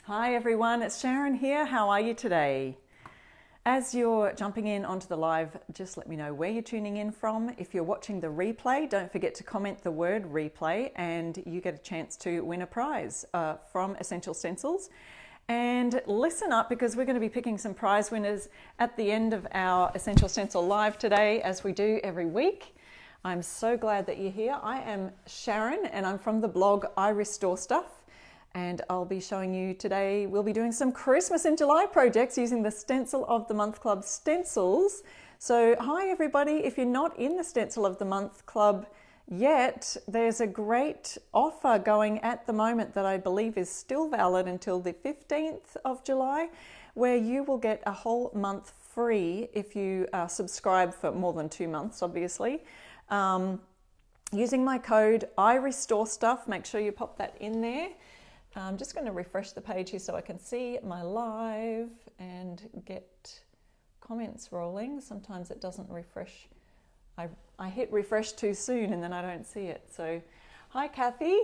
Hi everyone, it's Sharon here. How are you today? As you're jumping in onto the live, just let me know where you're tuning in from. If you're watching the replay, don't forget to comment the word replay and you get a chance to win a prize from Essential Stencils. And listen up because we're going to be picking some prize winners at the end of our Essential Stencil live today, as we do every week. I'm so glad that you're here. I am Sharon and I'm from the blog I Restore Stuff. And I'll be showing you today, we'll be doing some Christmas in July projects using the Stencil of the Month Club stencils. So hi everybody, if you're not in the Stencil of the Month Club yet, there's a great offer going at the moment that I believe is still valid until the 15th of July, where you will get a whole month free if you subscribe for more than 2 months, obviously. Using my code I Restore Stuff, make sure you pop that in there. I'm just going to refresh the page here so I can see my live and get comments rolling. Sometimes it doesn't refresh. I hit refresh too soon and then I don't see it. So hi Kathy,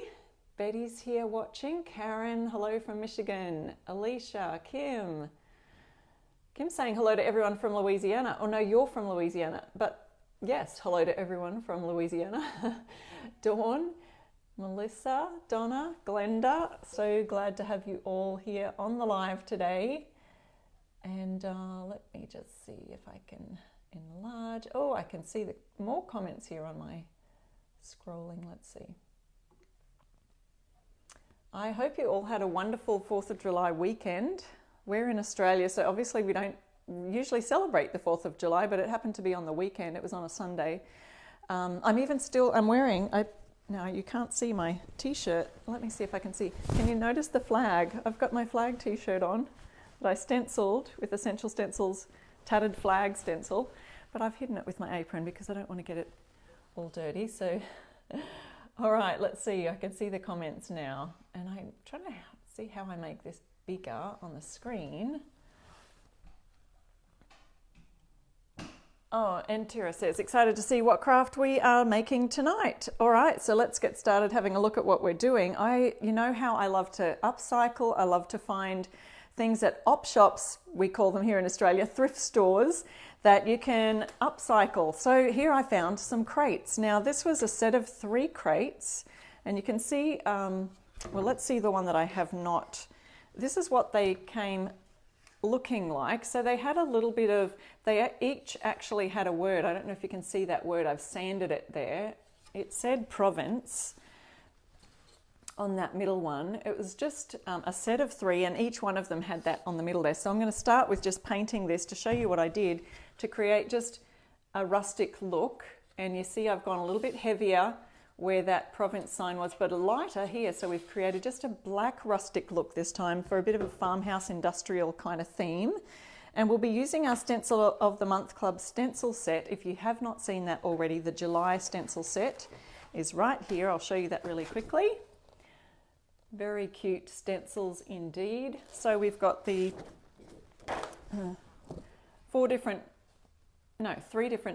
Betty's here watching, Karen, hello from Michigan, Alicia, Kim. Kim's saying hello to everyone from Louisiana. Oh no, you're from Louisiana, but yes, hello to everyone from Louisiana. Dawn. Melissa, Donna, Glenda, so glad to have you all here on the live today. And let me just see if I can enlarge. Oh, I can see the more comments here on my scrolling. Let's see. I hope you all had a wonderful 4th of July weekend. We're in Australia, so obviously we don't usually celebrate the 4th of July, but it happened to be on the weekend. It was on a Sunday. I'm wearing, now you can't see my t-shirt. Let me see if I can see. Can you notice the flag? I've got my flag t-shirt on that I stenciled with Essential Stencil's tattered flag stencil, but I've hidden it with my apron because I don't want to get it all dirty. So, all right, let's see. I can see the comments now. And I'm trying to see how I make this bigger on the screen. Oh, and Tara says, excited to see what craft we are making tonight. All right, so let's get started having a look at what we're doing. You know how I love to upcycle. I love to find things at op shops, we call them here in Australia, thrift stores, that you can upcycle. So here I found some crates. Now this was a set of 3 crates, and you can see, well, let's see the one that I have not. This is what they came looking like. So they had a little bit of, they each actually had a word. I don't know if you can see that word. I've sanded it there. It said Province on that middle one. It was just a set of 3 and each one of them had that on the middle there. So I'm going to start with just painting this to show you what I did to create just a rustic look. And you see I've gone a little bit heavier where that province sign was, but a lighter here. So we've created just a black rustic look this time for a bit of a farmhouse industrial kind of theme. And we'll be using our Stencil of the Month Club stencil set. If you have not seen that already, the July stencil set is right here. I'll show you that really quickly. Very cute stencils indeed. So we've got the 3 different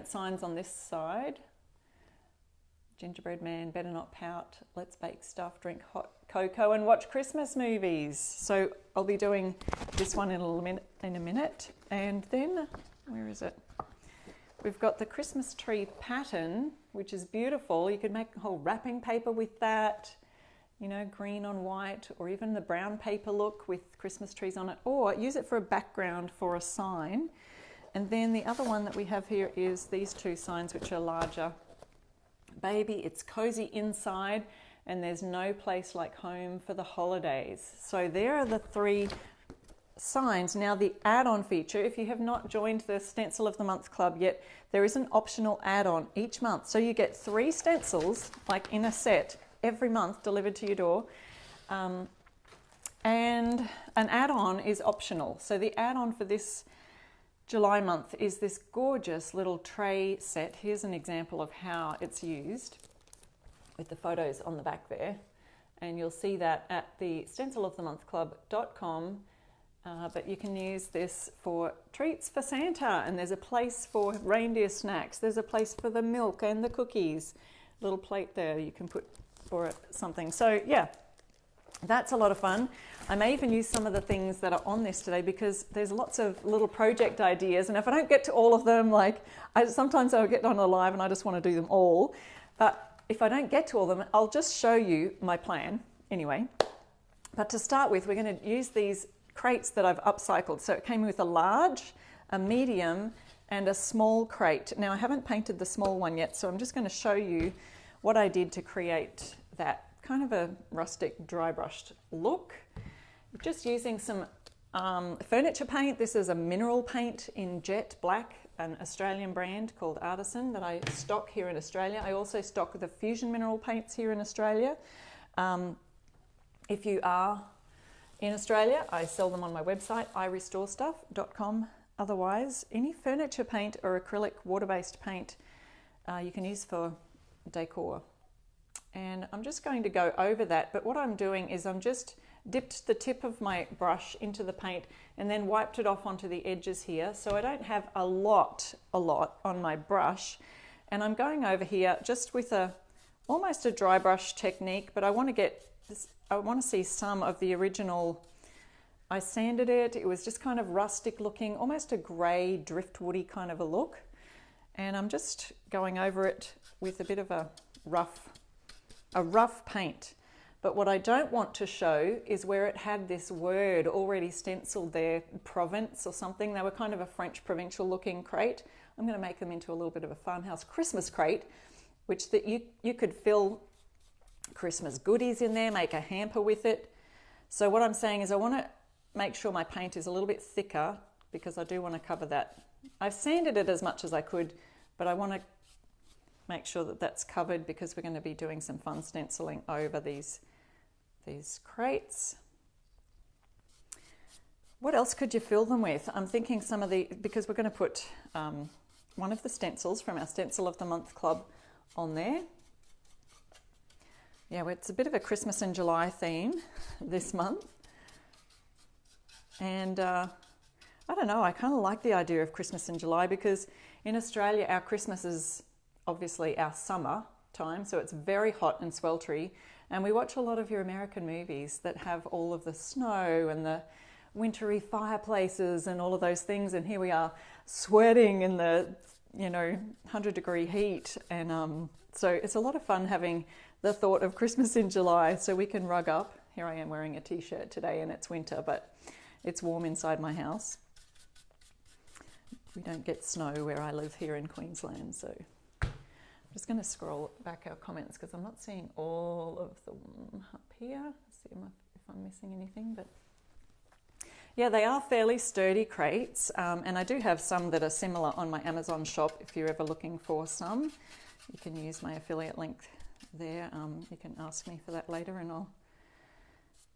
signs on this side. Gingerbread Man, Better Not Pout, Let's Bake Stuff, Drink Hot Cocoa and Watch Christmas Movies. So I'll be doing this one in a minute. And then, where is it? We've got the Christmas tree pattern, which is beautiful. You could make a whole wrapping paper with that, you know, green on white, or even the brown paper look with Christmas trees on it, or use it for a background for a sign. And then the other one that we have here is these 2 signs, which are larger. Baby, it's cozy inside and there's no place like home for the holidays. So there are the 3 signs. Now the add-on feature, if you have not joined the Stencil of the Month Club yet, there is an optional add-on each month. So you get 3 stencils, like in a set, every month delivered to your door. And an add-on is optional. So the add-on for this July month is this gorgeous little tray set. Here's an example of how it's used with the photos on the back there. And you'll see that at the stencilofthemonthclub.com. But you can use this for treats for Santa, and there's a place for reindeer snacks. There's a place for the milk and the cookies. Little plate there you can put for something. So yeah, That's a lot of fun. I may even use some of the things that are on this today because there's lots of little project ideas, and if I don't get to all of them, like sometimes I'll get on a live and I just want to do them all, but if I don't get to all of them, I'll just show you my plan anyway. But to start with, we're going to use these crates that I've upcycled. So it came with a large, a medium, and a small crate. Now I haven't painted the small one yet, so I'm just going to show you what I did to create that kind of a rustic dry brushed look. Just using some furniture paint. This is a mineral paint in jet black, an Australian brand called Artisan that I stock here in Australia. I also stock the fusion mineral paints here in Australia. If you are in Australia, I sell them on my website, irestorestuff.com. Otherwise, any furniture paint or acrylic water-based paint you can use for decor. And I'm just going to go over that, but what I'm doing is I'm just dipped the tip of my brush into the paint and then wiped it off onto the edges here, so I don't have a lot on my brush. And I'm going over here just with almost a dry brush technique, but I want to get this, I want to see some of the original. I sanded it, it was just kind of rustic looking, almost a grey driftwoody kind of a look. And I'm just going over it with a bit of a rough paint. But what I don't want to show is where it had this word already stenciled there, Provence or something. They were kind of a French provincial looking crate. I'm going to make them into a little bit of a farmhouse Christmas crate, which that you could fill Christmas goodies in there, make a hamper with it. So what I'm saying is I want to make sure my paint is a little bit thicker because I do want to cover that. I've sanded it as much as I could, but I want to make sure that that's covered because we're going to be doing some fun stenciling over these crates. What else could you fill them with? I'm thinking some of because we're going to put one of the stencils from our Stencil of the Month Club on there. Yeah, well, it's a bit of a Christmas in July theme this month. And I don't know, I kind of like the idea of Christmas in July because in Australia our Christmas is obviously our summer time, so it's very hot and sweltery, and we watch a lot of your American movies that have all of the snow and the wintry fireplaces and all of those things, and here we are sweating in the 100-degree heat, and so it's a lot of fun having the thought of Christmas in July so we can rug up. Here I am wearing a t-shirt today and it's winter, but it's warm inside my house. We don't get snow where I live here in Queensland, so I'm just going to scroll back our comments because I'm not seeing all of them up here. Let's see if I'm missing anything, but yeah, they are fairly sturdy crates, and I do have some that are similar on my Amazon shop. If you're ever looking for some, you can use my affiliate link there. You can ask me for that later and I'll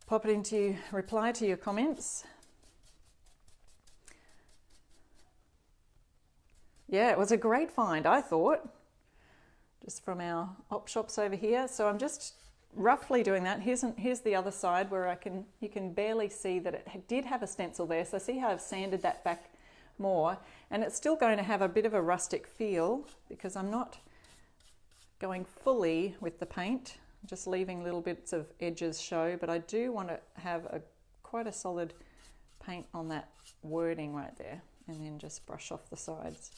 pop it into reply to your comments. Yeah, it was a great find, I thought, just from our op shops over here. So I'm just roughly doing that. Here's the other side where you can barely see that it did have a stencil there. So see how I've sanded that back more, and it's still going to have a bit of a rustic feel because I'm not going fully with the paint, just leaving little bits of edges show, but I do want to have quite a solid paint on that wording right there, and then just brush off the sides.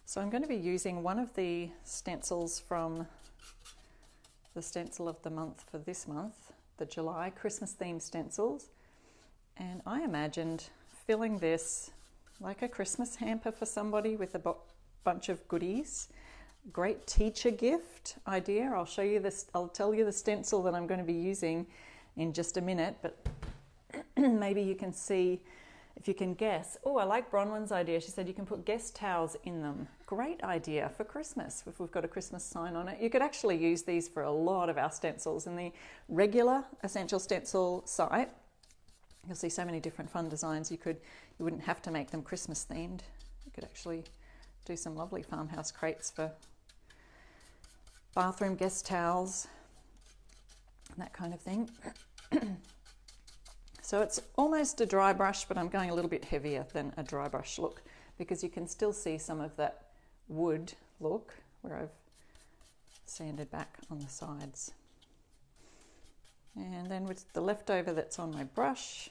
So I'm going to be using one of the stencils from the Stencil of the Month for this month, the July Christmas themed stencils, and I imagined filling this like a Christmas hamper for somebody with a bunch of goodies. Great teacher gift idea. I'll show you this, I'll tell you the stencil that I'm going to be using in just a minute, but maybe you can see if you can guess. Oh, I like Bronwyn's idea. She said you can put guest towels in them. Great idea for Christmas if we've got a Christmas sign on it. You could actually use these for a lot of our stencils in the regular Essential Stencil site. You'll see so many different fun designs. You wouldn't have to make them Christmas themed. You could actually do some lovely farmhouse crates for bathroom guest towels and that kind of thing. So it's almost a dry brush, but I'm going a little bit heavier than a dry brush look because you can still see some of that wood look where I've sanded back on the sides. And then with the leftover that's on my brush,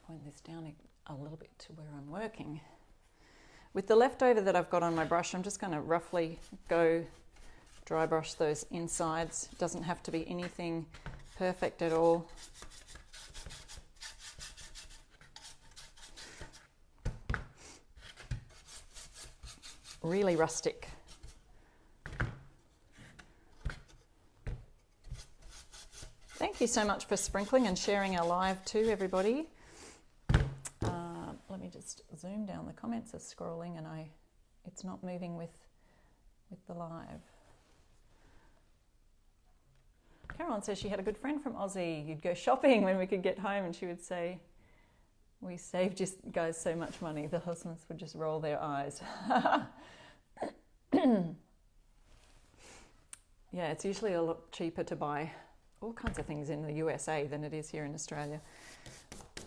point this down a little bit to where I'm working. With the leftover that I've got on my brush, I'm just going to roughly go dry brush those insides. It doesn't have to be anything perfect at all. Really rustic. Thank you so much for sprinkling and sharing our live too, everybody. Let me just zoom down. The comments are scrolling and it's not moving with the live. Caroline says she had a good friend from Aussie. You'd go shopping when we could get home and she would say, "We saved you guys so much money." The husbands would just roll their eyes. Yeah, it's usually a lot cheaper to buy all kinds of things in the USA than it is here in Australia.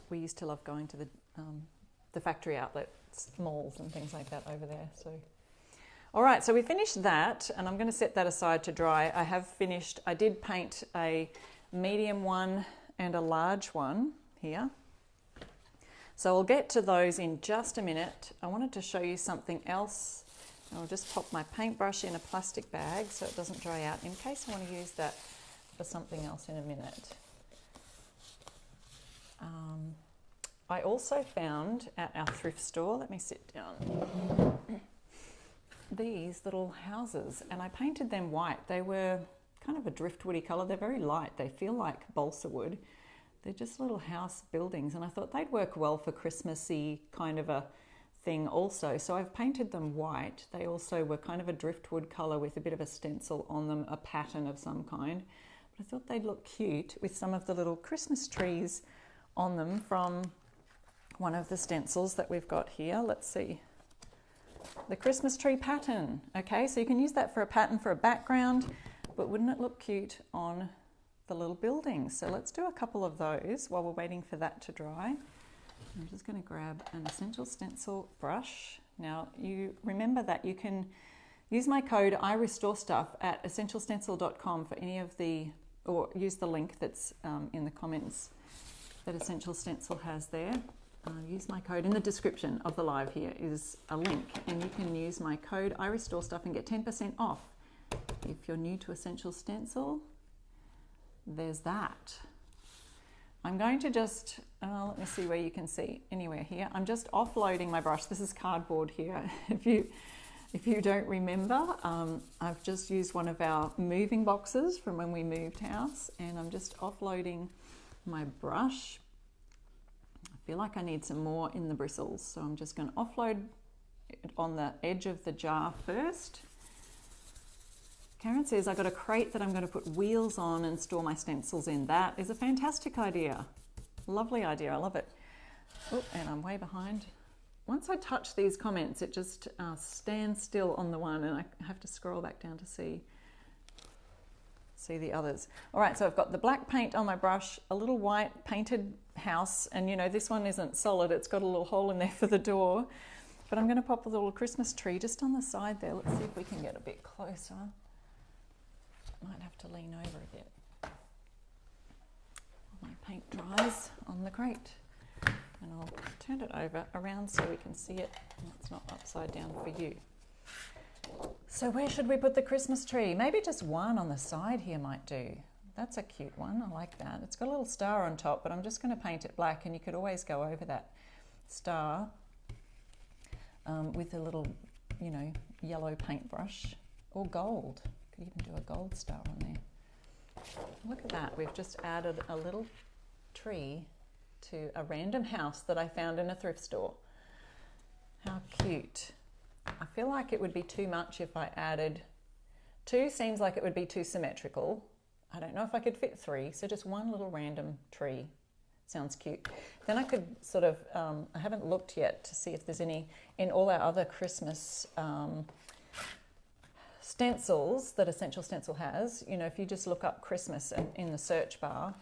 We used to love going to the factory outlets, malls and things like that over there. So, all right, so we finished that, and I'm going to set that aside to dry. I did paint a medium one and a large one here. So I'll get to those in just a minute. I wanted to show you something else. I'll just pop my paintbrush in a plastic bag so it doesn't dry out in case I want to use that for something else in a minute. I also found at our thrift store, let me sit down, these little houses, and I painted them white. They were kind of a driftwoody colour. They're very light. They feel like balsa wood. They're just little house buildings, and I thought they'd work well for Christmassy kind of a thing also. So I've painted them white. They also were kind of a driftwood colour with a bit of a stencil on them, a pattern of some kind. But I thought they'd look cute with some of the little Christmas trees on them from one of the stencils that we've got here. Let's see. The Christmas tree pattern. Okay, so you can use that for a pattern for a background, but wouldn't it look cute on the little buildings? So let's do a couple of those while we're waiting for that to dry. I'm just going to grab an Essential Stencil brush. Now, you remember that you can use my code IRestoreStuff at essentialstencil.com for any of the, or use the link that's in the comments that Essential Stencil has there. Use my code in the description of the live. Here is a link, and you can use my code IRestoreStuff and get 10% off. If you're new to Essential Stencil, there's that. I'm going to just, let me see where you can see, anywhere here. I'm just offloading my brush. This is cardboard here. If you don't remember, I've just used one of our moving boxes from when we moved house, and I'm just offloading my brush. I feel like I need some more in the bristles, so I'm just going to offload it on the edge of the jar first. Karen says, I got a crate that I'm going to put wheels on and store my stencils in. That is a fantastic idea. Lovely idea. I love it. Oh, and I'm way behind. Once I touch these comments, it just stands still on the one, and I have to scroll back down to see the others. All right, so I've got the black paint on my brush, a little white painted house, and you know, this one isn't solid. It's got a little hole in there for the door, but I'm going to pop a little Christmas tree just on the side there. Let's see if we can get a bit closer. Might have to lean over a bit. My paint dries on the crate, and I'll turn it over around so we can see it and it's not upside down for you. So where should we put the Christmas tree? Maybe just one on the side here might do. That's a cute one. I like that. It's got a little star on top, but I'm just going to paint it black, and you could always go over that star with a little, you know, yellow paintbrush or gold. Could even do a gold star on there. Look at that. We've just added a little tree to a random house that I found in a thrift store. How cute. I feel like it would be too much if I added two. Seems like it would be too symmetrical. I don't know if I could fit three, so just one little random tree. Sounds cute. Then I could sort of, I haven't looked yet to see if there's any in all our other Christmas stencils that Essential Stencil has. You know, if you just look up Christmas in the search bar,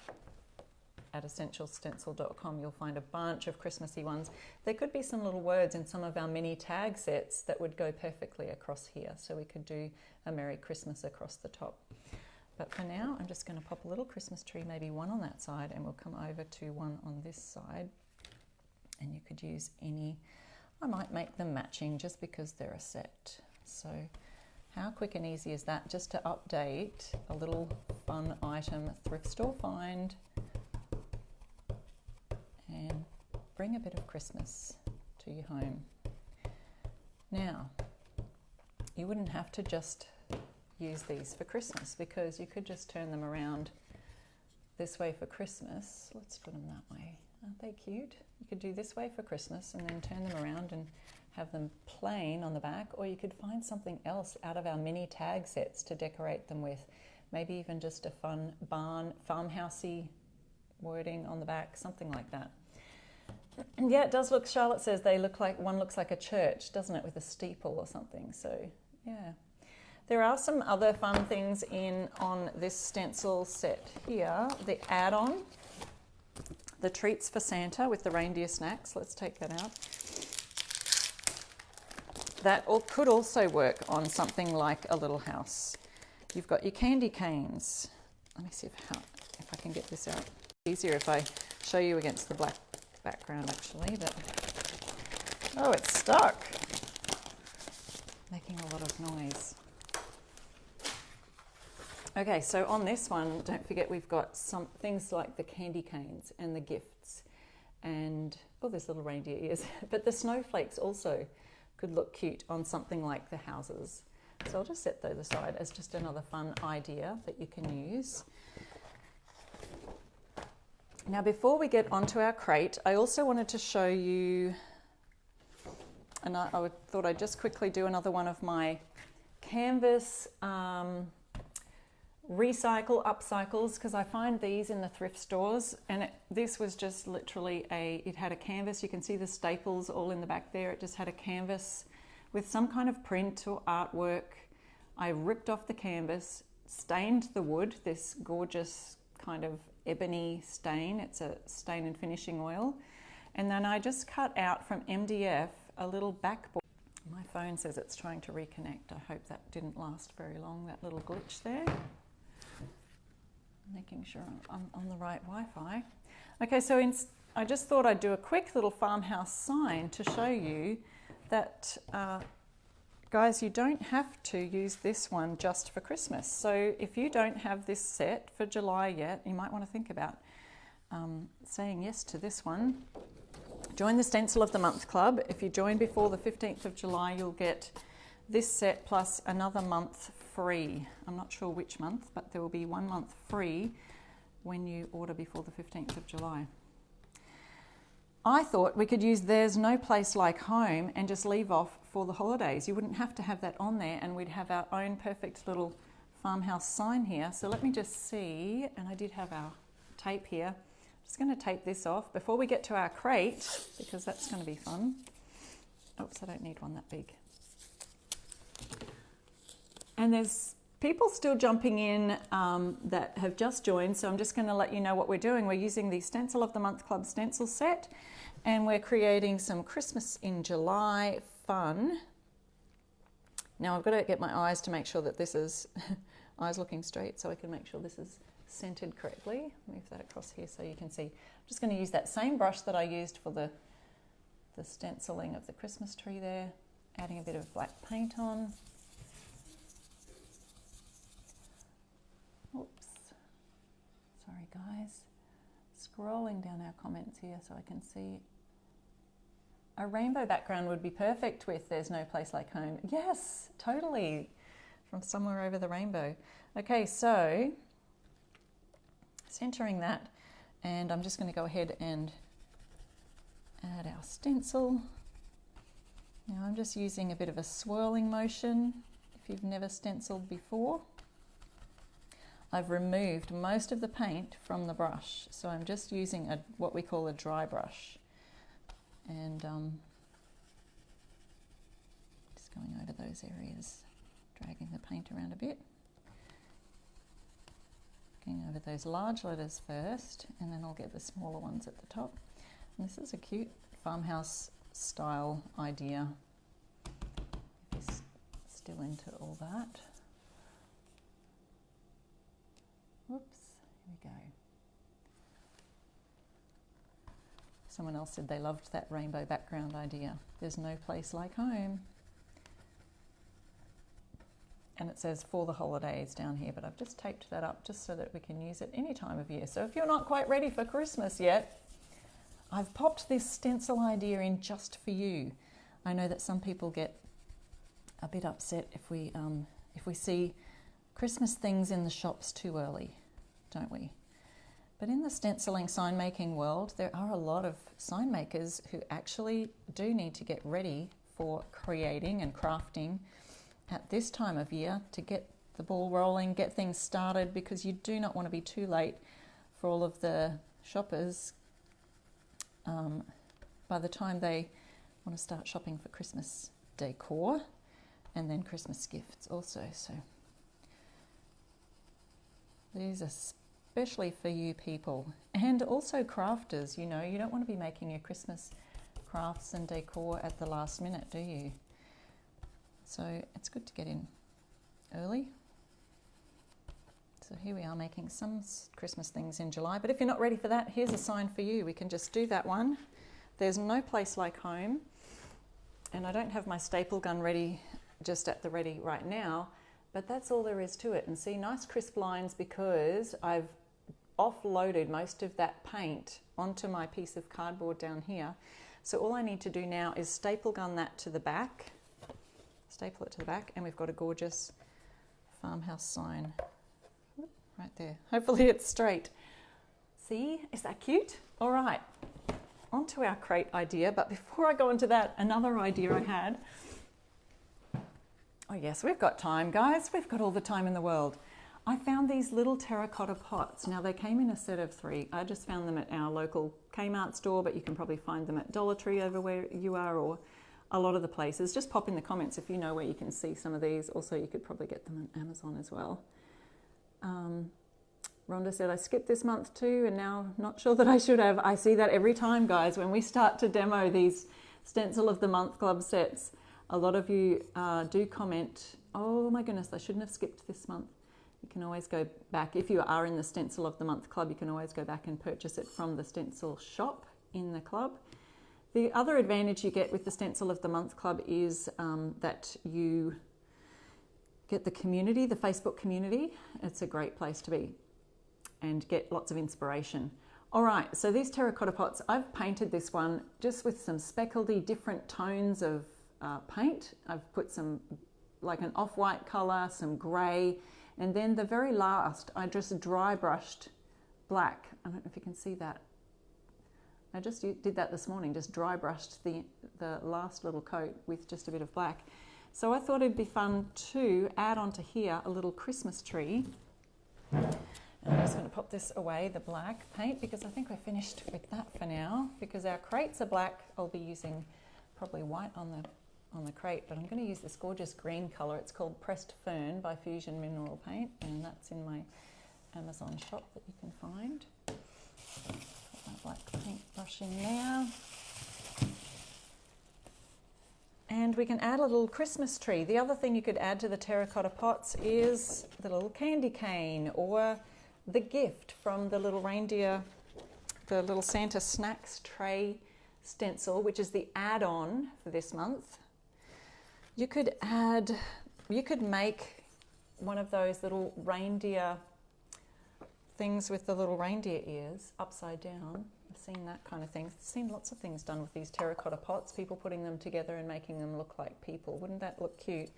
at essentialstencil.com, you'll find a bunch of Christmassy ones. There could be some little words in some of our mini tag sets that would go perfectly across here. So we could do a Merry Christmas across the top. But for now, I'm just going to pop a little Christmas tree, maybe one on that side, and we'll come over to one on this side. And you could use any, I might make them matching just because they're a set. So how quick and easy is that, just to update a little fun item, thrift store find, and bring a bit of Christmas to your home. Now, you wouldn't have to just use these for Christmas, because you could just turn them around this way for Christmas. Let's put them that way. Aren't they cute? You could do this way for Christmas and then turn them around and have them plain on the back, or you could find something else out of our mini tag sets to decorate them with. Maybe even just a fun barn, farmhousey wording on the back, something like that. And yeah, it does look, Charlotte says they look like, one looks like a church, doesn't it, with a steeple or something. So yeah. There are some other fun things on this stencil set here. The add-on, the treats for Santa with the reindeer snacks. Let's take that out. That could also work on something like a little house. You've got your candy canes. Let me see if I can get this out. Easier if I show you against the black background actually, but oh, it's stuck. Making a lot of noise. Okay, so on this one, don't forget we've got some things like the candy canes and the gifts and, oh, there's little reindeer ears, but the snowflakes also could look cute on something like the houses. So I'll just set those aside as just another fun idea that you can use. Now, before we get onto our crate, I also wanted to show you, and I thought I'd just quickly do another one of my canvas upcycles, because I find these in the thrift stores, and this was just literally it had a canvas. You can see the staples all in the back there. It just had a canvas with some kind of print or artwork. I ripped off the canvas, stained the wood, this gorgeous kind of ebony stain. It's a stain and finishing oil. And then I just cut out from MDF a little backboard. My phone says it's trying to reconnect. I hope that didn't last very long, that little glitch there. Making sure I'm on the right Wi-Fi. Okay, so I just thought I'd do a quick little farmhouse sign to show you that, guys, you don't have to use this one just for Christmas. So if you don't have this set for July yet, you might want to think about saying yes to this one. Join the Stencil of the Month Club. If you join before the 15th of July, you'll get this set plus another month free. I'm not sure which month, but there will be 1 month free when you order before the 15th of July. I thought we could use There's No Place Like Home and just leave off for the holidays. You wouldn't have to have that on there, and we'd have our own perfect little farmhouse sign here. So let me just see, and I did have our tape here. I'm just going to tape this off before we get to our crate, because that's going to be fun. Oops, I don't need one that big. And there's people still jumping in that have just joined, so I'm just going to let you know what we're doing. We're using the Stencil of the Month Club stencil set, and we're creating some Christmas in July fun. Now I've got to get my eyes to make sure that this is eyes looking straight, so I can make sure this is centered correctly. Move that across here so you can see. I'm just going to use that same brush that I used for the stenciling of the Christmas tree there, adding a bit of black paint on. Oops, sorry guys. Scrolling down our comments here so I can see. A rainbow background would be perfect with There's No Place Like Home. Yes, totally, from somewhere over the rainbow. Okay, so centering that, and I'm just going to go ahead and add our stencil. Now I'm just using a bit of a swirling motion if you've never stenciled before. I've removed most of the paint from the brush, so I'm just using what we call a dry brush, and just going over those areas, dragging the paint around a bit. Going over those large letters first, and then I'll get the smaller ones at the top. And this is a cute farmhouse style idea, if you're still into all that. Whoops, here we go. Someone else said they loved that rainbow background idea. There's no place like home. And it says for the holidays down here, but I've just taped that up just so that we can use it any time of year. So if you're not quite ready for Christmas yet, I've popped this stencil idea in just for you. I know that some people get a bit upset if we see Christmas things in the shops too early, don't we? But in the stenciling sign making world, there are a lot of sign makers who actually do need to get ready for creating and crafting at this time of year to get the ball rolling, get things started, because you do not want to be too late for all of the shoppers by the time they want to start shopping for Christmas decor and then Christmas gifts also. So these are especially for you people, and also crafters. You know, you don't want to be making your Christmas crafts and decor at the last minute, do you? So it's good to get in early. So here we are making some Christmas things in July, but if you're not ready for that, here's a sign for you. We can just do that one. There's no place like home, and I don't have my staple gun ready, just at the ready right now, but that's all there is to it. And see, nice crisp lines, because I've offloaded most of that paint onto my piece of cardboard down here. So all I need to do now is staple gun that to the back, staple it to the back, and we've got a gorgeous farmhouse sign right there. Hopefully it's straight. See, is that cute? All right, on to our crate idea. But before I go into that, another idea I had. Oh yes, we've got time, guys. We've got all the time in the world. I found these little terracotta pots. Now they came in a set of 3. I just found them at our local Kmart store, but you can probably find them at Dollar Tree over where you are, or a lot of the places. Just pop in the comments if you know where you can see some of these. Also, you could probably get them on Amazon as well. Rhonda said, I skipped this month too, and now not sure that I should have. I see that every time, guys, when we start to demo these Stencil of the Month Club sets. A lot of you do comment, oh my goodness, I shouldn't have skipped this month. You can always go back. If you are in the Stencil of the Month Club, you can always go back and purchase it from the stencil shop in the club. The other advantage you get with the Stencil of the Month Club is that you get the community, the Facebook community. It's a great place to be and get lots of inspiration. All right, so these terracotta pots, I've painted this one just with some speckledy different tones of paint. I've put some, like an off-white colour, some grey, and then the very last, I just dry brushed black. I don't know if you can see that. I just did that this morning, just dry brushed the last little coat with just a bit of black. So I thought it'd be fun to add onto here a little Christmas tree. And I'm just going to pop this away, the black paint, because I think we're finished with that for now. Because our crates are black, I'll be using probably white on the crate, but I'm going to use this gorgeous green colour. It's called Pressed Fern by Fusion Mineral Paint, and that's in my Amazon shop that you can find. Put my black paintbrush in there. And we can add a little Christmas tree. The other thing you could add to the terracotta pots is the little candy cane, or the gift from the little reindeer, the little Santa snacks tray stencil, which is the add-on for this month. You could make one of those little reindeer things with the little reindeer ears upside down. I've seen that kind of thing. I've seen lots of things done with these terracotta pots, people putting them together and making them look like people. Wouldn't that look cute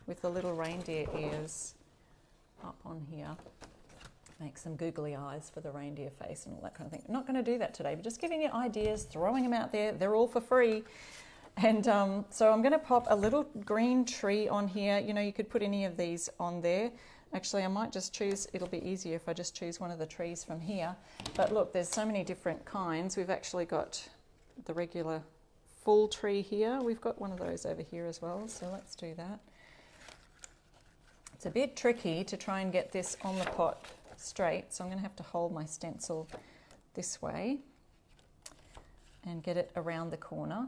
with the little reindeer ears up on here? Make some googly eyes for the reindeer face and all that kind of thing. I'm not going to do that today, but just giving you ideas, throwing them out there. They're all for free. And so I'm going to pop a little green tree on here. You know, you could put any of these on there. Actually, I might just choose, it'll be easier if I just choose one of the trees from here. But look, there's so many different kinds. We've actually got the regular full tree here. We've got one of those over here as well, so let's do that. It's a bit tricky to try and get this on the pot straight, so I'm going to have to hold my stencil this way and get it around the corner.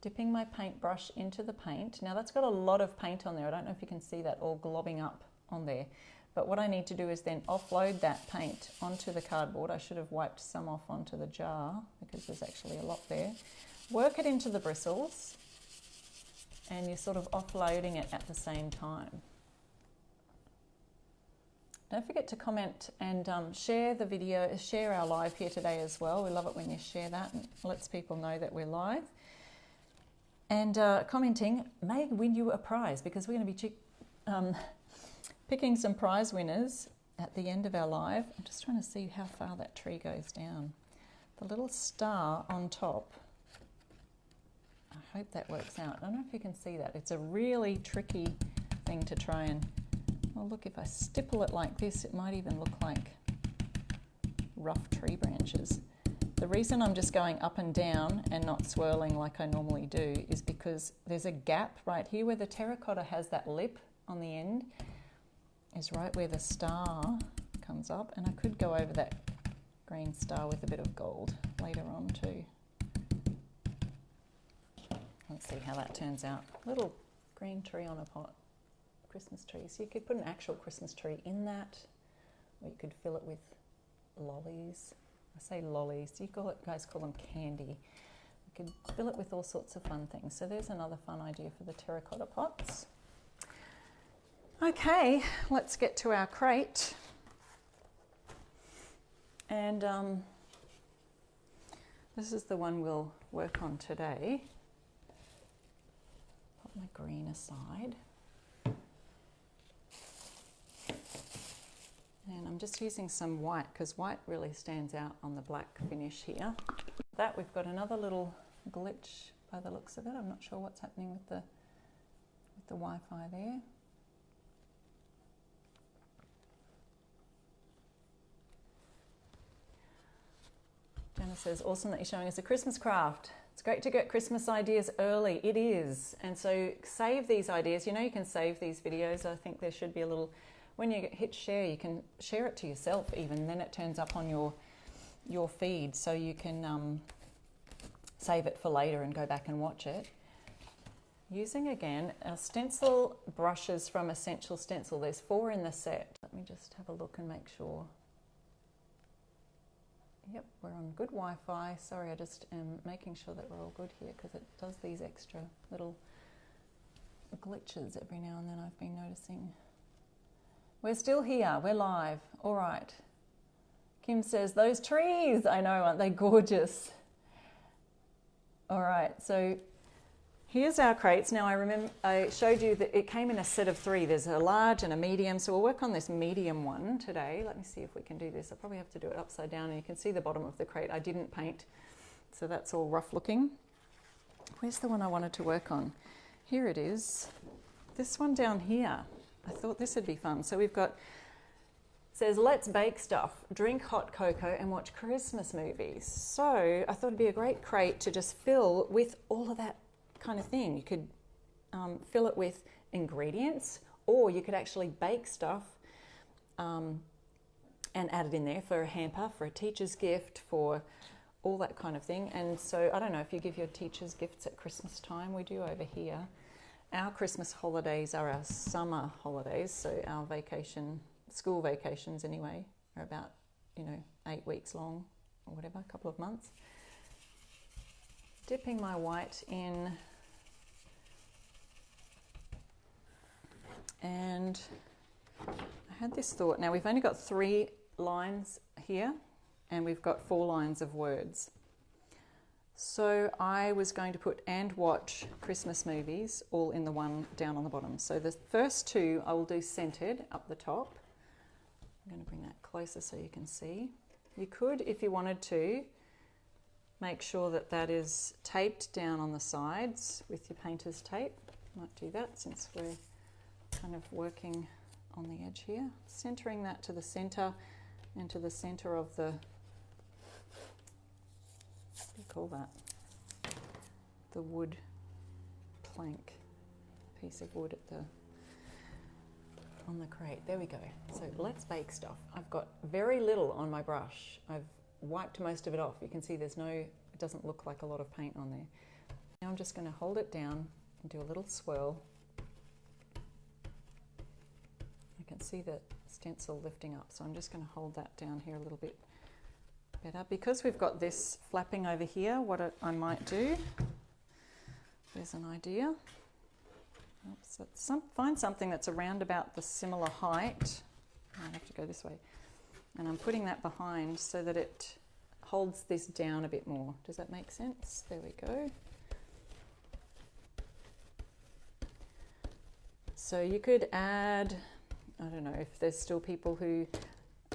Dipping my paintbrush into the paint. Now that's got a lot of paint on there. I don't know if you can see that all globbing up on there. But what I need to do is then offload that paint onto the cardboard. I should have wiped some off onto the jar because there's actually a lot there. Work it into the bristles and you're sort of offloading it at the same time. Don't forget to comment and share the video, share our live here today as well. We love it when you share that and lets people know that we're live. And commenting may win you a prize because we're going to be picking some prize winners at the end of our live. I'm just trying to see how far that tree goes down. The little star on top, I hope that works out. I don't know if you can see that. It's a really tricky thing to try and, well look, if I stipple it like this, it might even look like rough tree branches. The reason I'm just going up and down and not swirling like I normally do is because there's a gap right here where the terracotta has that lip on the end, is right where the star comes up, and I could go over that green star with a bit of gold later on too. Let's see how that turns out. Little green tree on a pot, Christmas tree. So you could put an actual Christmas tree in that, or you could fill it with lollies. I say lollies, you guys call them candy. You could fill it with all sorts of fun things. So there's another fun idea for the terracotta pots. Okay, let's get to our crate. And this is the one we'll work on today. Put my green aside. And I'm just using some white because white really stands out on the black finish here. That we've got another little glitch by the looks of it. I'm not sure what's happening with the Wi-Fi there. Jenna says, awesome that you're showing us a Christmas craft. It's great to get Christmas ideas early. It is. And so save these ideas. You know you can save these videos. I think there should be a little, when you hit share, you can share it to yourself even. Then it turns up on your feed so you can save it for later and go back and watch it. Using again our stencil brushes from Essential Stencil. There's 4 in the set. Let me just have a look and make sure. Yep, we're on good Wi-Fi. Sorry, I just am making sure that we're all good here because it does these extra little glitches every now and then, I've been noticing. We're still here, we're live. All right. Kim says, those trees, I know, aren't they gorgeous? All right, so here's our crates. Now I remember I showed you that it came in a set of 3. There's a large and a medium, so we'll work on this medium one today. Let me see if we can do this. I'll probably have to do it upside down, and you can see the bottom of the crate. I didn't paint, so that's all rough looking. Where's the one I wanted to work on? Here it is. This one down here. I thought this would be fun. So we've got, it says, let's bake stuff, drink hot cocoa and watch Christmas movies. So I thought it'd be a great crate to just fill with all of that kind of thing. You could fill it with ingredients, or you could actually bake stuff and add it in there for a hamper, for a teacher's gift, for all that kind of thing. And so I don't know if you give your teachers gifts at Christmas time. We do over here. Our Christmas holidays are our summer holidays, so our vacation, school vacations anyway, are about 8 weeks long or whatever, a couple of months. Dipping my white in, and I had this thought. Now we've only got 3 lines here and we've got 4 lines of words. So I was going to put and watch Christmas movies all in the one down on the bottom. So the first 2 I will do centered up the top. I'm going to bring that closer so you can see. You could, if you wanted to, make sure that that is taped down on the sides with your painter's tape. Might do that since we're kind of working on the edge here. Centering that to the center and to the center of the, what do you call that? The wood plank, piece of wood at the, on the crate. There we go. So let's bake stuff. I've got very little on my brush. I've wiped most of it off. You can see there's no, it doesn't look like a lot of paint on there. Now I'm just going to hold it down and do a little swirl. I can see the stencil lifting up, so I'm just going to hold that down here a little bit better. Because we've got this flapping over here, what I might do, there's an idea. Oops, find something that's around about the similar height. I have to go this way. And I'm putting that behind so that it holds this down a bit more. Does that make sense? There we go. So you could add, I don't know if there's still people who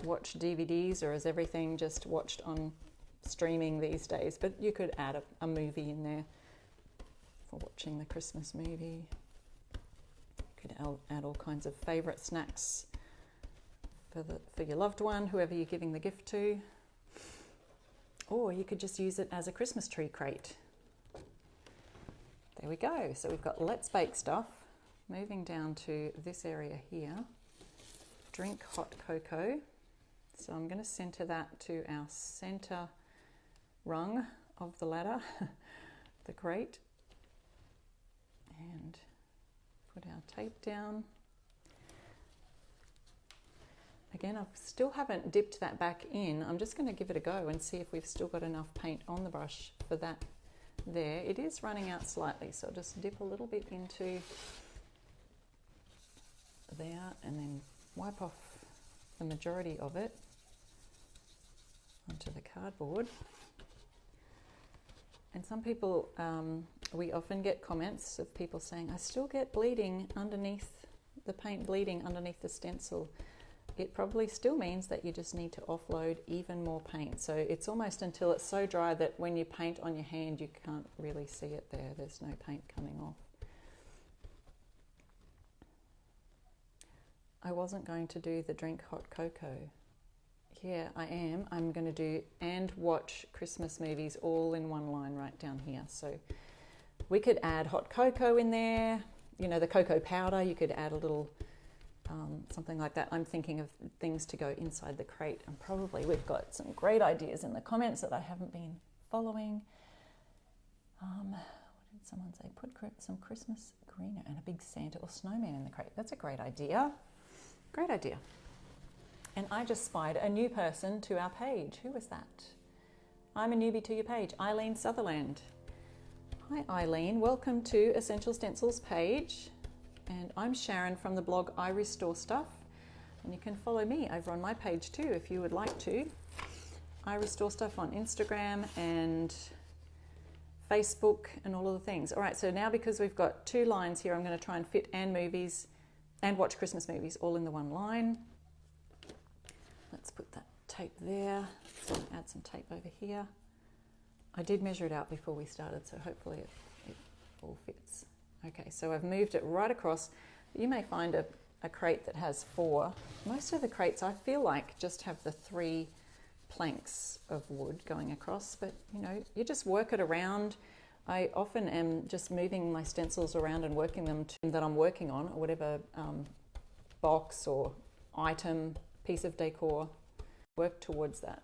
watch DVDs, or is everything just watched on streaming these days, but you could add a movie in there for watching the Christmas movie. You could add all kinds of favourite snacks for your loved one, whoever you're giving the gift to. Or you could just use it as a Christmas tree crate. There we go. So we've got Let's Bake stuff. Moving down to this area here, drink hot cocoa. So I'm going to centre that to our centre rung of the ladder, the crate, and put our tape down. Again, I still haven't dipped that back in. I'm just going to give it a go and see if we've still got enough paint on the brush for that there. It is running out slightly, so I'll just dip a little bit into there and then wipe off the majority of it onto the cardboard. And some people, we often get comments of people saying, I still get bleeding underneath the paint, bleeding underneath the stencil. It probably still means that you just need to offload even more paint. So it's almost until it's so dry that when you paint on your hand, you can't really see it there. There's no paint coming off. I wasn't going to do the drink hot cocoa. Yeah, I am. I'm going to do and watch Christmas movies all in one line right down here. So we could add hot cocoa in there, you know, the cocoa powder. You could add a little something like that. I'm thinking of things to go inside the crate, and probably we've got some great ideas in the comments that I haven't been following. What did someone say? Put some Christmas greener and a big Santa or snowman in the crate. That's a great idea. Great idea. And I just spied a new person to our page. Who was that? I'm a newbie to your page, Eileen Sutherland. Hi Eileen, welcome to Essential Stencils page. And I'm Sharon from the blog I Restore Stuff. And you can follow me over on my page too if you would like to. I Restore Stuff on Instagram and Facebook and all of the things. All right, so now because we've got two lines here, I'm going to try and fit and movies and watch Christmas movies all in the one line. Let's put that tape there. So add some tape over here. I did measure it out before we started, so hopefully it all fits. Okay, so I've moved it right across. You may find a crate that has 4. Most of the crates I feel like just have the 3 planks of wood going across, but you know, you just work it around. I often am just moving my stencils around and working them to that I'm working on, or whatever box or item, piece of decor, work towards that.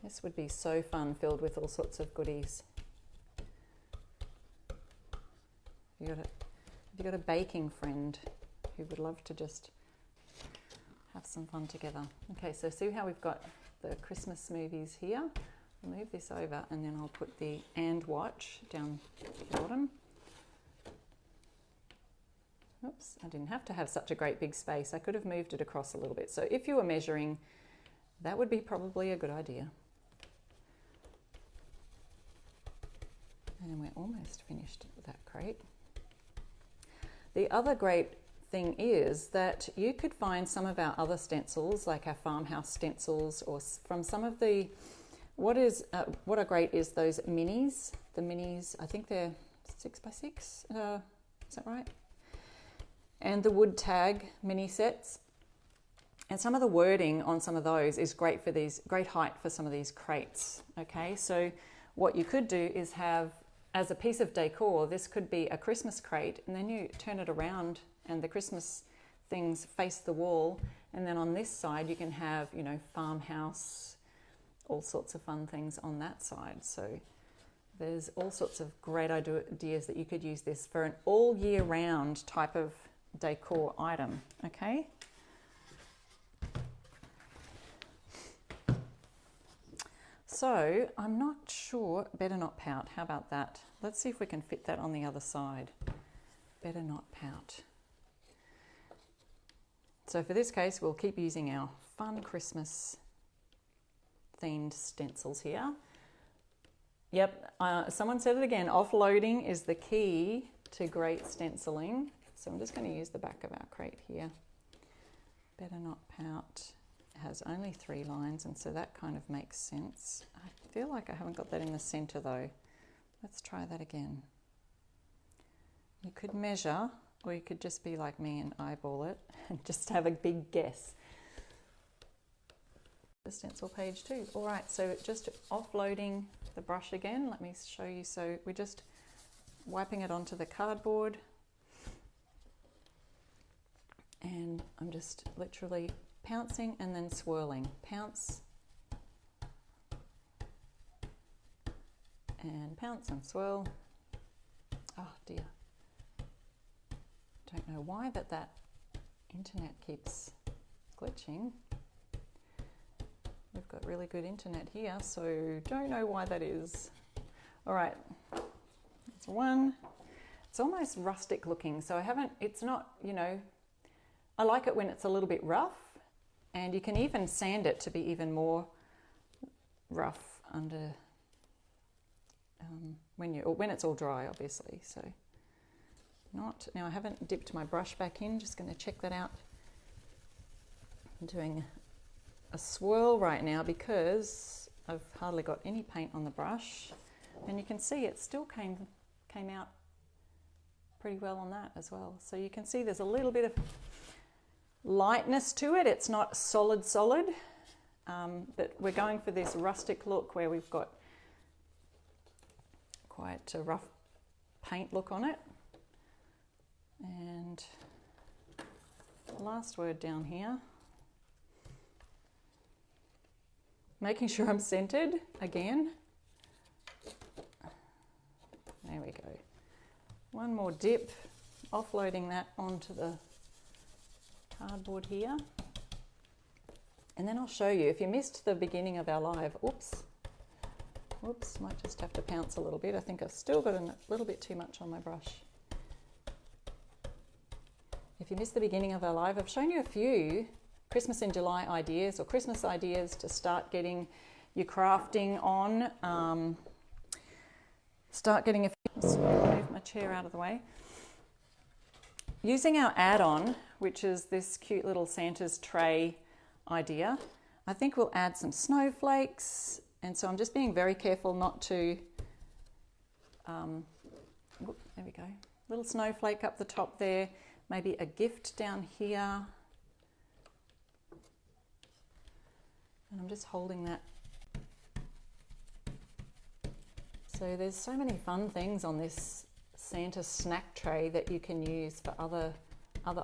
This would be so fun, filled with all sorts of goodies. Have you got a baking friend who would love to just have some fun together? Okay, so see how we've got the Christmas movies here? I'll move this over and then I'll put the and watch down the bottom. Oops, I didn't have to have such a great big space. I could have moved it across a little bit. So if you were measuring, that would be probably a good idea. And we're almost finished with that crate. The other great thing is that you could find some of our other stencils, like our farmhouse stencils, or from some of the, what are great is those minis. The minis, I think they're 6x6, is that right? And the wood tag mini sets. And some of the wording on some of those is great for these, great height for some of these crates. Okay, so what you could do is have as a piece of decor, this could be a Christmas crate, and then you turn it around and the Christmas things face the wall, and then on this side you can have, you know, farmhouse, all sorts of fun things on that side. So there's all sorts of great ideas that you could use this for an all year round type of decor item, okay? So I'm not sure, better not pout, how about that? Let's see if we can fit that on the other side. Better not pout. So for this case, we'll keep using our fun Christmas themed stencils here. Yep, someone said it again, offloading is the key to great stenciling. So I'm just going to use the back of our crate here. Better not pout. Has only 3 lines, and so that kind of makes sense. I feel like I haven't got that in the center though. Let's try that again. You could measure, or you could just be like me and eyeball it and just have a big guess. The stencil page too. All right, so just offloading the brush again. Let me show you. So we're just wiping it onto the cardboard, and I'm just literally pouncing and then swirling. Pounce and pounce and swirl. Oh dear. Don't know why that internet keeps glitching. We've got really good internet here, so don't know why that is. All right, that's one. It's almost rustic looking, so it's not, you know, I like it when it's a little bit rough. And you can even sand it to be even more rough under when it's all dry, obviously. So now I haven't dipped my brush back in. Just going to check that out. I'm doing a swirl right now because I've hardly got any paint on the brush, and you can see it still came out pretty well on that as well. So you can see there's a little bit of lightness to it. It's not solid, but we're going for this rustic look where we've got quite a rough paint look on it. And last word down here, making sure I'm centered again. There we go. One more dip, offloading that onto the cardboard here, and then I'll show you. If you missed the beginning of our live, oops, might just have to pounce a little bit. I think I've still got a little bit too much on my brush. If you missed the beginning of our live, I've shown you a few Christmas in July ideas, or Christmas ideas to start getting your crafting on. Start getting a few. Move my chair out of the way. Using our add-on, which is this cute little Santa's tray idea, I think we'll add some snowflakes, and so I'm just being very careful not to, there we go, little snowflake up the top there, maybe a gift down here, and I'm just holding that. So there's so many fun things on this Santa snack tray that you can use for other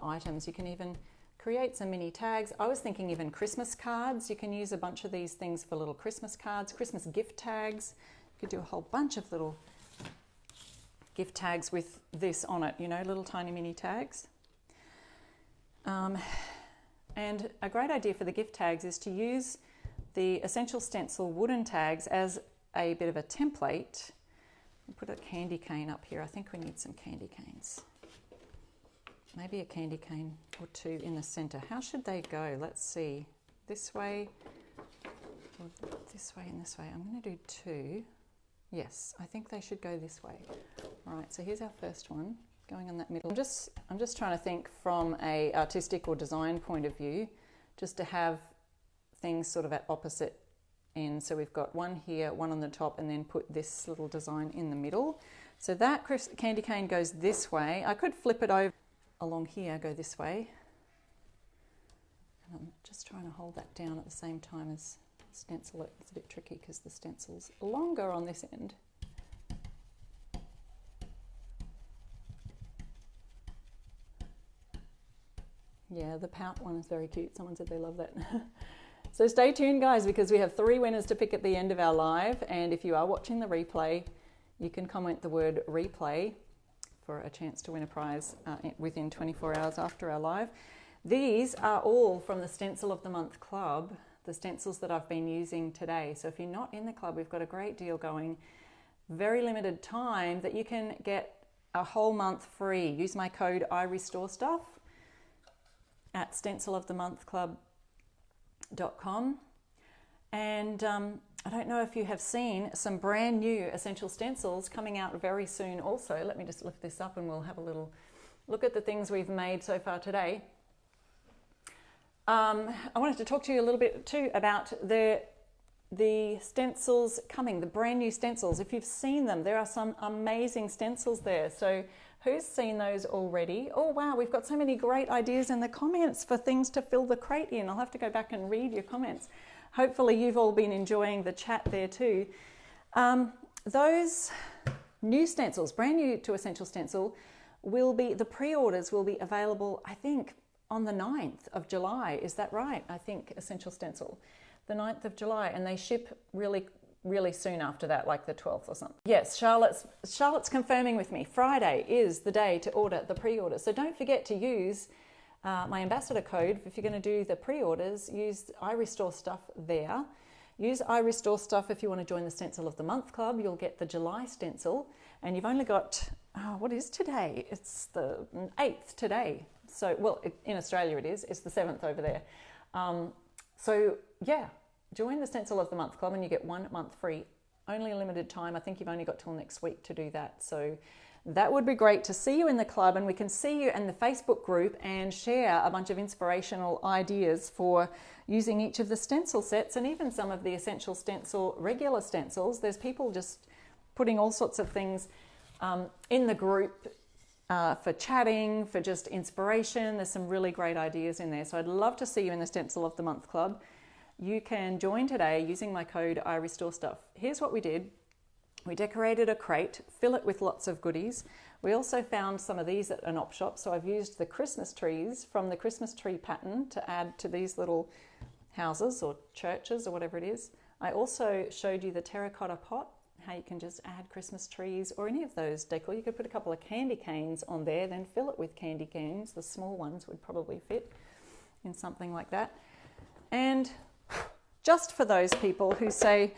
items. You can even create some mini tags. I was thinking even Christmas cards. You can use a bunch of these things for little Christmas cards, Christmas gift tags. You could do a whole bunch of little gift tags with this on it, you know, little tiny mini tags. And a great idea for the gift tags is to use the Essential Stencil wooden tags as a bit of a template. Put a candy cane up here. I think we need some candy canes. Maybe a candy cane or two in the center. How should they go? Let's see. This way, or this way and this way. I'm going to do 2. Yes, I think they should go this way. All right, so here's our first one going on that middle. I'm just trying to think from a artistic or design point of view, just to have things sort of at opposite ends. So we've got one here, one on the top, and then put this little design in the middle. So that candy cane goes this way. I could flip it over along here, go this way. And I'm just trying to hold that down at the same time as stencil it. It's a bit tricky because the stencil's longer on this end. Yeah, the pout one is very cute. Someone said they love that. So stay tuned, guys, because we have 3 winners to pick at the end of our live. And if you are watching the replay, you can comment the word replay for a chance to win a prize within 24 hours after our live. These are all from the Stencil of the Month Club, the stencils that I've been using today. So if you're not in the club, we've got a great deal going. Very limited time that you can get a whole month free. Use my code IRestoreStuff at stencilofthemonthclub.com. And I don't know if you have seen some brand new Essential Stencils coming out very soon also. Let me just lift this up and we'll have a little look at the things we've made so far today. I wanted to talk to you a little bit too about the stencils coming, the brand new stencils. If you've seen them, there are some amazing stencils there. So who's seen those already? Oh wow, we've got so many great ideas in the comments for things to fill the crate in. I'll have to go back and read your comments. Hopefully you've all been enjoying the chat there too. Those new stencils, brand new to Essential Stencil, the pre-orders will be available, I think, on the 9th of July. Is that right? I think Essential Stencil, the 9th of July, and they ship really soon after that, like the 12th or something. Yes, Charlotte's confirming with me. Friday is the day to order the pre-order. So don't forget to use my ambassador code. If you're going to do the pre-orders, use IRestoreStuff there. Use IRestoreStuff if you want to join the Stencil of the Month Club. You'll get the July stencil, and you've only got, what is today? It's the 8th today. So, well, in Australia it is. It's the 7th over there. So, yeah, join the Stencil of the Month Club and you get 1 month free. Only a limited time. I think you've only got till next week to do that. So that would be great to see you in the club, and we can see you in the Facebook group and share a bunch of inspirational ideas for using each of the stencil sets and even some of the Essential Stencil regular stencils. There's people just putting all sorts of things in the group for chatting, for just inspiration. There's some really great ideas in there. So I'd love to see you in the Stencil of the Month Club. You can join today using my code IRestoreStuff. Here's what we did. We decorated a crate, fill it with lots of goodies. We also found some of these at an op shop. So I've used the Christmas trees from the Christmas tree pattern to add to these little houses or churches or whatever it is. I also showed you the terracotta pot, how you can just add Christmas trees or any of those decor. You could put a couple of candy canes on there, then fill it with candy canes. The small ones would probably fit in something like that. And just for those people who say,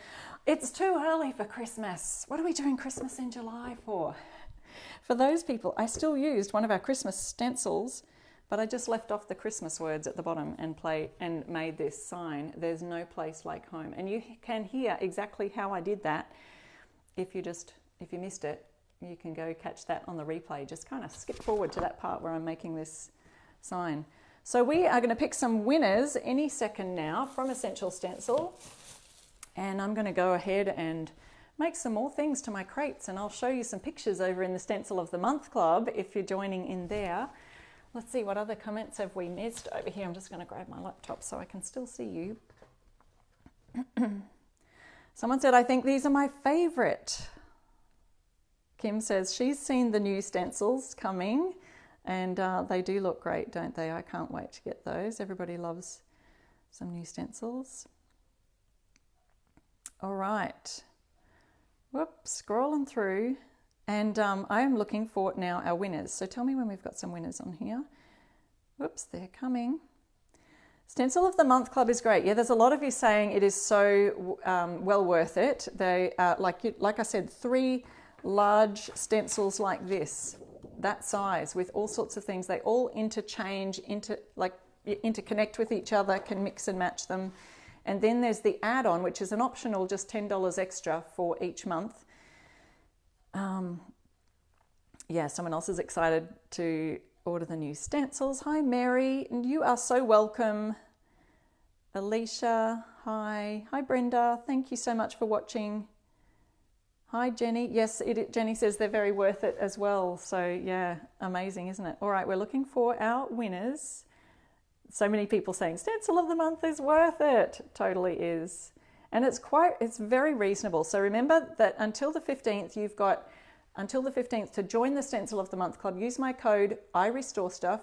it's too early for Christmas, what are we doing Christmas in July for? For those people, I still used one of our Christmas stencils, but I just left off the Christmas words at the bottom and made this sign, "There's no place like home." And you can hear exactly how I did that. If you missed it, you can go catch that on the replay. Just kind of skip forward to that part where I'm making this sign. So we are going to pick some winners any second now from Essential Stencil. And I'm going to go ahead and make some more things to my crates, and I'll show you some pictures over in the Stencil of the Month Club if you're joining in there. Let's see, what other comments have we missed over here? I'm just going to grab my laptop so I can still see you. Someone said, I think these are my favorite. Kim says she's seen the new stencils coming, and they do look great, don't they? I can't wait to get those. Everybody loves some new stencils. All right. Whoops, scrolling through. And I am looking for now our winners. So tell me when we've got some winners on here. Whoops, they're coming. Stencil of the Month Club is great. Yeah, there's a lot of you saying it is so well worth it. They like I said, 3 large stencils like this, that size, with all sorts of things. They all interchange, interconnect with each other, can mix and match them. And then there's the add-on, which is an optional, just $10 extra for each month. Yeah, someone else is excited to order the new stencils. Hi, Mary. You are so welcome. Alicia, hi. Hi, Brenda. Thank you so much for watching. Hi, Jenny. Yes, Jenny says they're very worth it as well. So, yeah, amazing, isn't it? All right, we're looking for our winners. So many people saying Stencil of the Month is worth it. Totally is. And it's very reasonable. So remember that until the 15th, you've got until the 15th to join the Stencil of the Month Club. Use my code IRestoreStuff.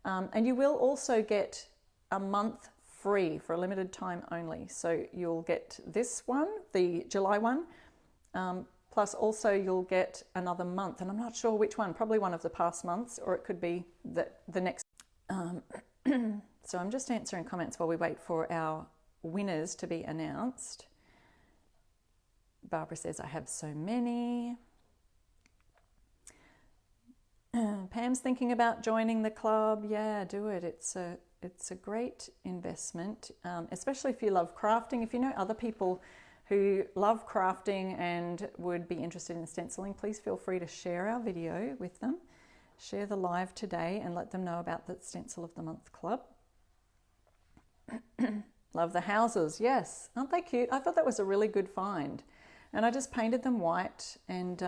And you will also get a month free for a limited time only. So you'll get this one, the July one, plus also you'll get another month. And I'm not sure which one, probably one of the past months, or it could be the next. So I'm just answering comments while we wait for our winners to be announced. Barbara says, I have so many. Pam's thinking about joining the club. Yeah, do it. It's a great investment, especially if you love crafting. If you know other people who love crafting and would be interested in stenciling, please feel free to share our video with them. Share the live today and let them know about the Stencil of the Month Club. Love the houses. Yes, aren't they cute? I thought that was a really good find. And I just painted them white and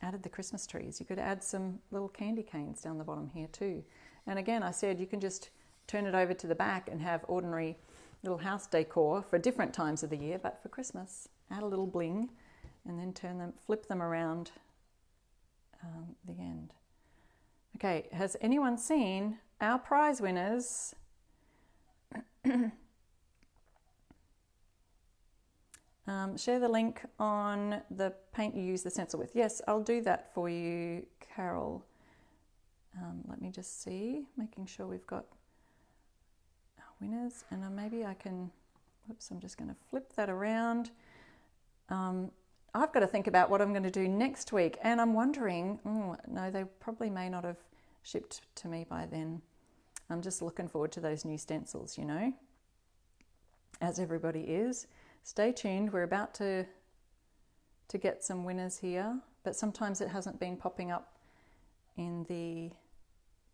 added the Christmas trees. You could add some little candy canes down the bottom here too. And again, I said you can just turn it over to the back and have ordinary little house decor for different times of the year, but for Christmas, add a little bling and then flip them around the end. Okay, has anyone seen our prize winners? Share the link on the paint you use the stencil with. Yes, I'll do that for you, Carol. Let me just see, making sure we've got our winners. And maybe I can, whoops, I'm just going to flip that around. I've got to think about what I'm going to do next week. And I'm wondering, no, they probably may not have shipped to me by then. I'm just looking forward to those new stencils, you know, as everybody is. Stay tuned. We're about to get some winners here, but sometimes it hasn't been popping up in the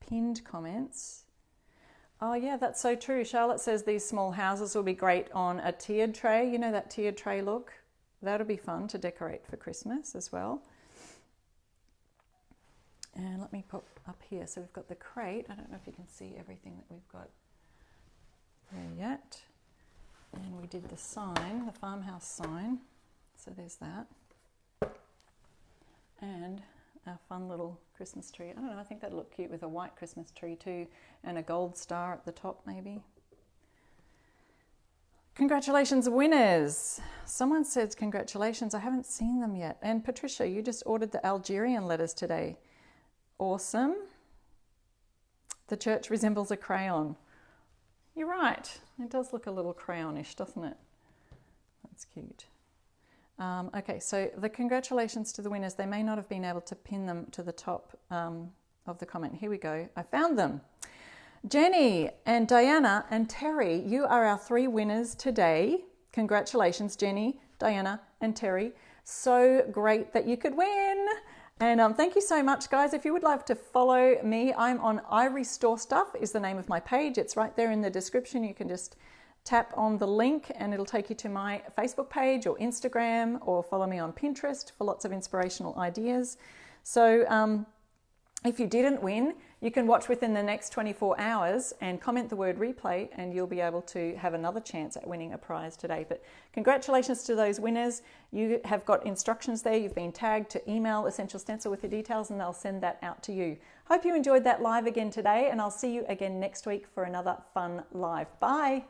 pinned comments. Oh yeah, that's so true. Charlotte says these small houses will be great on a tiered tray. You know, that tiered tray look? That'll be fun to decorate for Christmas as well. And let me pop up here. So we've got the crate. I don't know if you can see everything that we've got there yet. And we did the sign, the farmhouse sign. So there's that. And our fun little Christmas tree. I don't know, I think that'd look cute with a white Christmas tree too, and a gold star at the top maybe. Congratulations, winners. Someone says congratulations. I haven't seen them yet. And Patricia, you just ordered the Algerian letters today. Awesome. The church resembles a crayon. You're right. It does look a little crayonish, doesn't it? That's cute. Okay, so the congratulations to the winners. They may not have been able to pin them to the top of the comment. Here we go. I found them. Jenny and Diana and Terry, you are our 3 winners today. Congratulations, Jenny, Diana and Terry. So great that you could win. And thank you so much, guys. If you would like to follow me, I'm on I Restore Stuff is the name of my page. It's right there in the description. You can just tap on the link and it'll take you to my Facebook page or Instagram, or follow me on Pinterest for lots of inspirational ideas. So if you didn't win, you can watch within the next 24 hours and comment the word replay, and you'll be able to have another chance at winning a prize today. But congratulations to those winners. You have got instructions there. You've been tagged to email Essential Stencil with your details, and they'll send that out to you. Hope you enjoyed that live again today, and I'll see you again next week for another fun live. Bye.